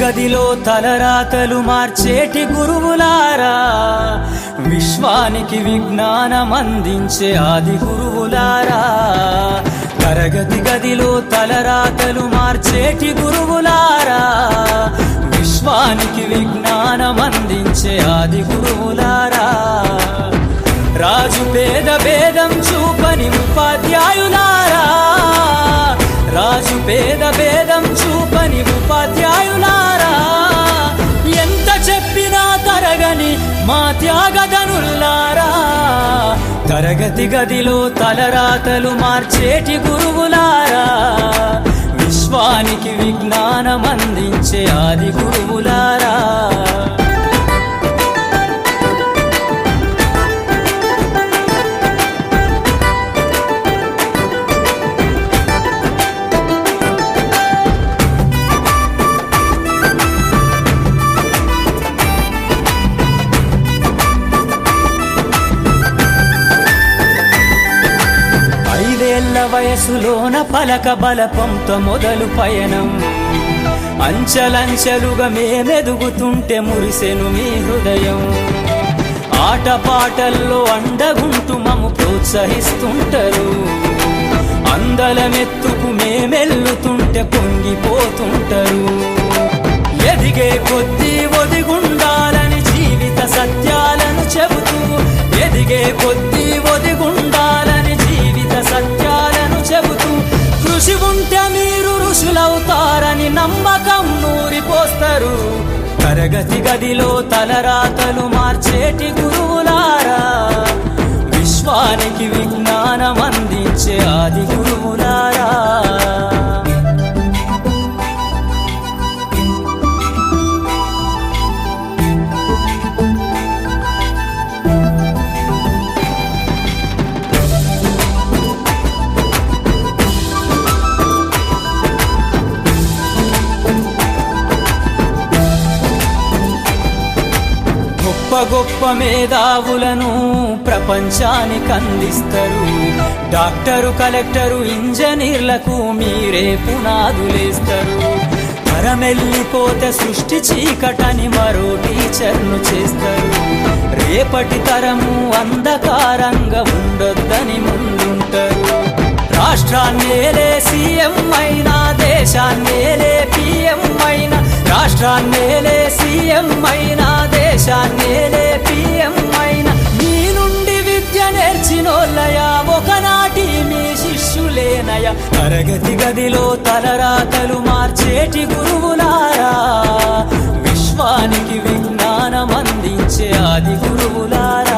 గదిలో తలరాతలు మార్చేటి గురువులారా, విశ్వానికి విజ్ఞానం అందించే ఆది గురువులారా. తరగతి గదిలో తలరాతలు మార్చేటి గురువులారా, విశ్వానికి విజ్ఞానం అందించే ఆది గురువులారా. రాజు పేద భేదం చూపని ఉపాధ్యాయులారా, రాజు పేద భేదం చూపని ఉపాధ్యాయులారా. ఎంత చెప్పినా తరగని మా త్యాగధనులారా, తరగతి గదిలో తలరాతలు మార్చేటి గురువులారా, విశ్వానికి విజ్ఞానం అందించే ఆది గురువులారా. వయసులోన పలక బలపంతో మొదలు పయనం, అంచలంచెలుగా మేమెదుగుతుంటే మురిసెను మీ హృదయం. ఆటపాటల్లో అండగుంటూ మము ప్రోత్సహిస్తుంటారు, అందలమెత్తుకు మేమెల్లుతుంటే పొంగిపోతుంటారు. ఎదిగే కొద్దీ ఒదిగుండాలని జీవిత సత్యాలను చెబుతూ, ఎదిగే కొద్దీ ఒదిగుండాలని జీవిత సత్యాలను చెబుతూ, కృషి ఉంటే మీరు ఋషులవుతారని నమ్మకం నూరిపోస్తారు. తరగతి గదిలో తలరాతలు మార్చేటి గురువులారా, విశ్వానికి విజ్ఞానం అందించే ఆది గురువులారా. గొప్ప గొప్ప మేధావులను ప్రపంచానికి అందిస్తారు. డాక్టరు, కలెక్టరు, ఇంజనీర్లకు మీరే పునాదులేస్తారు. తరమెల్లిపోతే సృష్టి చీకటని మరో టీచర్ను చేస్తారు. రేపటి తరము అంధకారంగా ఉండొద్దని ముందుంటారు. రాష్ట్రాన్నేలే సీఎం అయినా, దేశాన్నేలే పిఎం అయినా, రాష్ట్రాన్నేలే సీఎం అయినా, దేశాన్నేలే పిఎం అయినా, మీ నుండి విద్య నేర్చినోళ్ళయా, ఒకనాటి మీ శిష్యులేనయా. తరగతి గదిలో తలరాతలు మార్చేటి గురువులారా, విశ్వానికి విజ్ఞానం అందించే ఆది గురువులారా.